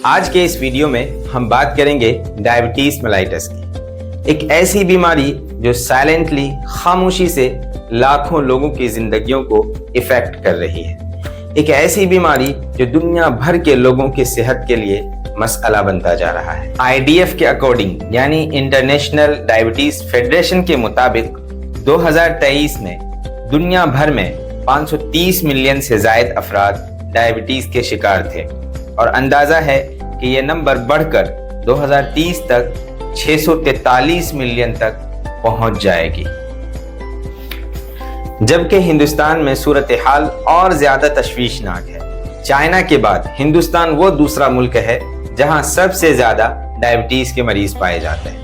आज के इस वीडियो में हम बात करेंगे डायबिटीज मेलाइटस की, एक ऐसी बीमारी जो साइलेंटली खामोशी से लाखों लोगों की जिंदगियों को इफेक्ट कर रही है। एक ऐसी बीमारी जो दुनिया भर के लोगों की सेहत के लिए मसला बनता जा रहा है। IDF के अकॉर्डिंग यानी इंटरनेशनल डायबिटीज फेडरेशन के मुताबिक 2023 में दुनिया भर में 530 मिलियन से ज्यादा अफराद डायबिटीज के शिकार थे और अंदाजा है कि यह नंबर बढ़कर 2030 तक 643 मिलियन तक पहुंच जाएगी। जबकि हिंदुस्तान में सूरत हाल और ज्यादा तशवीशनाक है। चाइना के बाद हिंदुस्तान वो दूसरा मुल्क है जहां सबसे ज्यादा डायबिटीज के मरीज पाए जाते हैं।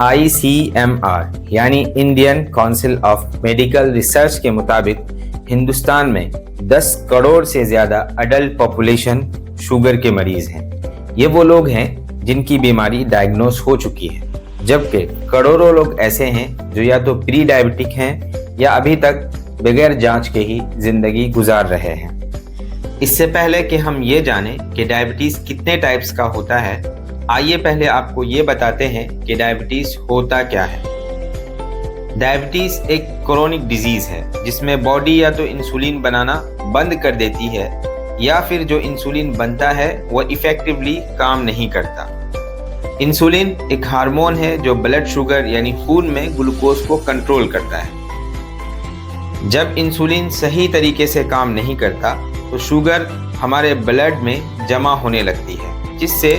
ICMR यानी Indian council of medical research के मुताबिक हिंदुस्तान में 10 करोड़ से ज्यादा अडल्ट पॉपुलेशन शुगर के मरीज हैं। ये वो लोग हैं जिनकी बीमारी डायग्नोस हो चुकी है, जबकि करोड़ों लोग ऐसे हैं जो या तो प्री डायबिटिक हैं या अभी तक बगैर जांच के ही जिंदगी गुजार रहे हैं। इससे पहले कि हम ये जानें कि डायबिटीज कितने टाइप्स का होता है, आइए पहले आपको ये बताते हैं कि डायबिटीज होता क्या है। डायबिटीज एक क्रोनिक डिजीज है जिसमें बॉडी या तो इंसुलिन बनाना बंद कर देती है या फिर जो इंसुलिन बनता है वो इफेक्टिवली काम नहीं करता। इंसुलिन एक हार्मोन है जो ब्लड शुगर यानी खून में ग्लूकोज को कंट्रोल करता है। जब इंसुलिन सही तरीके से काम नहीं करता तो शुगर हमारे ब्लड में जमा होने लगती है, जिससे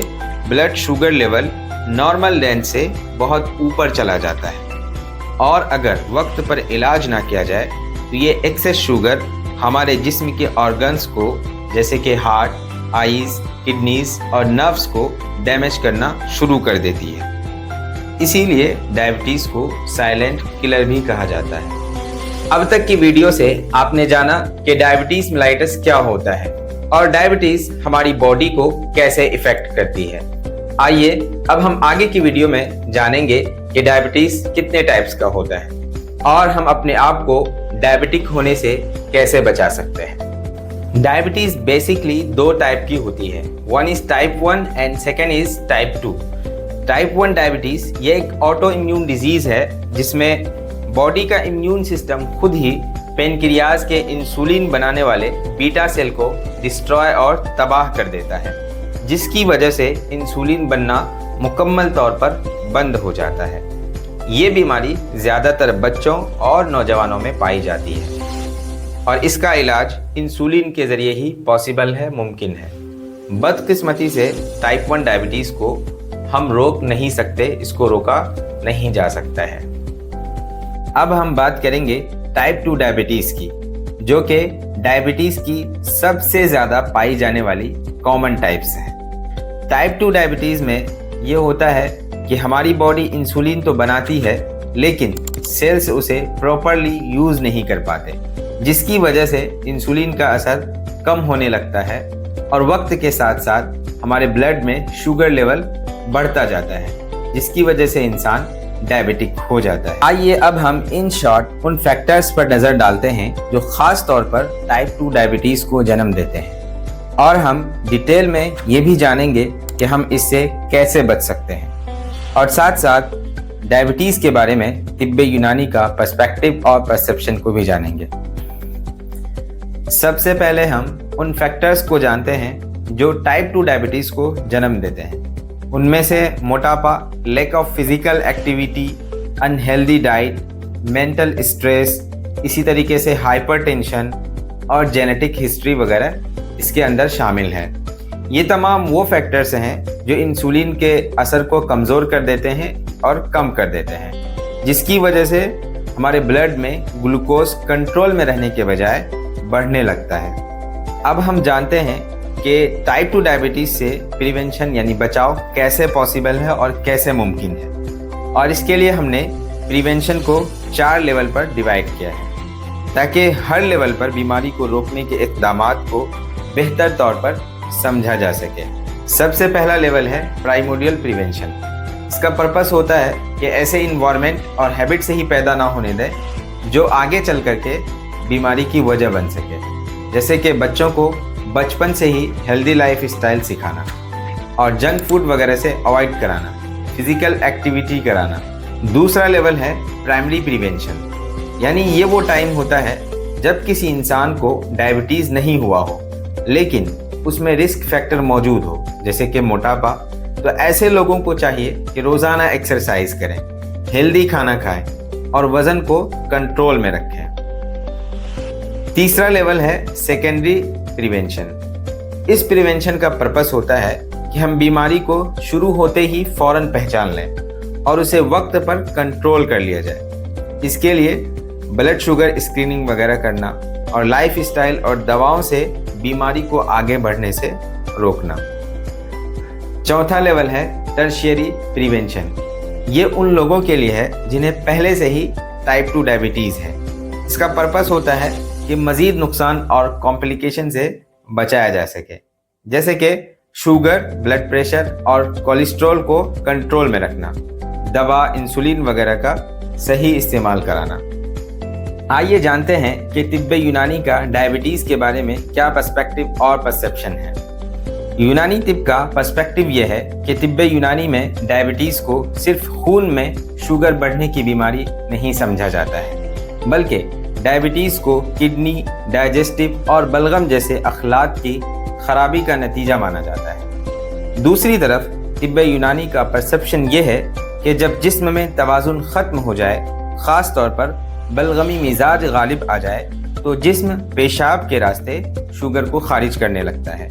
blood sugar level normal range से बहुत ऊपर चला जाता है और अगर वक्त पर इलाज ना किया जाए तो ये एक्सेस शुगर हमारे जिस्म के ऑर्गन्स को जैसे कि हार्ट, आईज, किडनीज और नर्व्स को डैमेज करना शुरू कर देती है। इसीलिए डायबिटीज को साइलेंट किलर भी कहा जाता है। अब तक की वीडियो से आपने जाना कि डायबिटीज मेलाइटस क्या होता है और डायबिटीज हमारी बॉडी को कैसे इफेक्ट करती है। आइए अब हम आगे की वीडियो में जानेंगे कि डायबिटीज कितने टाइप्स का होता है और हम अपने आप को डायबिटिक होने से कैसे बचा सकते हैं। डायबिटीज बेसिकली 2 टाइप की होती है, one is type 1 and second is type 2। Type 1 diabetes ये एक ऑटो इम्यून डिजीज है जिसमें बॉडी का इम्यून सिस्टम खुद ही पेनक्रियाज के इंसुलिन बनाने वाले बीटा सेल को डिस्ट्रॉय और तबाह कर देता है, जिसकी वजह से इंसुलिन बनना मुकम्मल तौर पर बंद हो जाता है। ये बीमारी ज़्यादातर बच्चों और नौजवानों में पाई जाती है और इसका इलाज इंसुलिन के ज़रिए ही पॉसिबल है, मुमकिन है। बदकिस्मती से टाइप 1 डायबिटीज़ को हम रोक नहीं सकते, इसको रोका नहीं जा सकता है। अब हम बात करेंगे टाइप 2 डायबिटीज़ की, जो कि डायबिटीज़ की सबसे ज़्यादा पाई जाने वाली कॉमन टाइप्स है। टाइप 2 डायबिटीज़ में ये होता है कि हमारी बॉडी इंसुलिन तो बनाती है लेकिन सेल्स उसे प्रॉपरली यूज़ नहीं कर पाते, जिसकी वजह से इंसुलिन का असर कम होने लगता है और वक्त के साथ साथ हमारे ब्लड में शुगर लेवल बढ़ता जाता है, जिसकी वजह से इंसान डायबिटिक हो जाता है। आइए अब हम इन शॉर्ट उन फैक्टर्स पर नज़र डालते हैं जो ख़ास तौर पर टाइप 2 डायबिटीज़ को जन्म देते हैं और हम डिटेल में ये भी जानेंगे कि हम इससे कैसे बच सकते हैं और साथ साथ डायबिटीज़ के बारे में तिब्बे यूनानी का पर्सपेक्टिव और परसेप्शन को भी जानेंगे। सबसे पहले हम उन फैक्टर्स को जानते हैं जो टाइप 2 डायबिटीज़ को जन्म देते हैं। उनमें से मोटापा, lack of physical activity, unhealthy diet, mental stress, इसी तरीके से हाइपरटेंशन और जेनेटिक हिस्ट्री वगैरह इसके अंदर शामिल है। ये तमाम वो फैक्टर्स हैं जो इंसुलिन के असर को कमज़ोर कर देते हैं और कम कर देते हैं, जिसकी वजह से हमारे ब्लड में ग्लूकोज कंट्रोल में रहने के बजाय बढ़ने लगता है। अब हम जानते हैं कि टाइप 2 डायबिटीज़ से प्रिवेंशन यानी बचाव कैसे पॉसिबल है और कैसे मुमकिन है, और इसके लिए हमने प्रिवेंशन को 4 लेवल पर डिवाइड किया है ताकि हर लेवल पर बीमारी को रोकने के इक़दामात को बेहतर तौर पर समझा जा सके। सबसे पहला लेवल है प्राइमोडियल प्रिवेंशन। इसका पर्पस होता है कि ऐसे इन्वायरमेंट और हैबिट से ही पैदा ना होने दें जो आगे चल करके बीमारी की वजह बन सके, जैसे कि बच्चों को बचपन से ही हेल्दी लाइफ स्टाइल सिखाना। और जंक फूड वगैरह से अवॉइड कराना, फिजिकल एक्टिविटी कराना। दूसरा लेवल है प्राइमरी प्रिवेंशन, यानी ये वो टाइम होता है जब किसी इंसान को डायबिटीज़ नहीं हुआ हो लेकिन उसमें रिस्क फैक्टर मौजूद हो, जैसे कि मोटापा। तो ऐसे लोगों को चाहिए कि रोज़ाना एक्सरसाइज करें, हेल्दी खाना खाएं और वज़न को कंट्रोल में रखें। तीसरा लेवल है सेकेंडरी प्रिवेंशन। इस प्रिवेंशन का पर्पस होता है कि हम बीमारी को शुरू होते ही फौरन पहचान लें और उसे वक्त पर कंट्रोल कर लिया जाए। इसके लिए ब्लड शुगर स्क्रीनिंग वगैरह करना और लाइफस्टाइल और दवाओं से बीमारी को आगे बढ़ने से रोकना। चौथा लेवल है टर्शियरी प्रिवेंशन। ये उन लोगों के लिए है जिन्हें पहले से ही टाइप 2 डायबिटीज़ है। इसका पर्पस होता है कि मज़ीद नुकसान और कॉम्प्लिकेशन से बचाया जा सके, जैसे कि शुगर, ब्लड प्रेशर और कोलेस्ट्रॉल को कंट्रोल में रखना, दवा, इंसुलिन वगैरह का सही इस्तेमाल कराना। आइए जानते हैं कि तिब्बे यूनानी का डायबिटीज़ के बारे में क्या पर्सपेक्टिव और परसेप्शन है। यूनानी तिब्ब का पर्सपेक्टिव यह है कि तिब्बे यूनानी में डायबिटीज़ को सिर्फ खून में शुगर बढ़ने की बीमारी नहीं समझा जाता है, बल्कि डायबिटीज़ को किडनी, डाइजेस्टिव और बलगम जैसे अखलात की खराबी का नतीजा माना जाता है। दूसरी तरफ तिब्बे यूनानी का परसेप्शन ये है कि जब जिस्म में तवाज़ुन ख़त्म हो जाए, ख़ास तौर पर बलगमी मिजाज गालिब आ जाए, तो जिस्म पेशाब के रास्ते शुगर को खारिज करने लगता है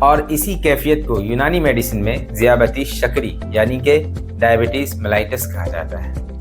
और इसी कैफियत को यूनानी मेडिसिन में ज़ियाबती शकरी यानी कि डायबिटीज़ मेलाइटस कहा जाता है।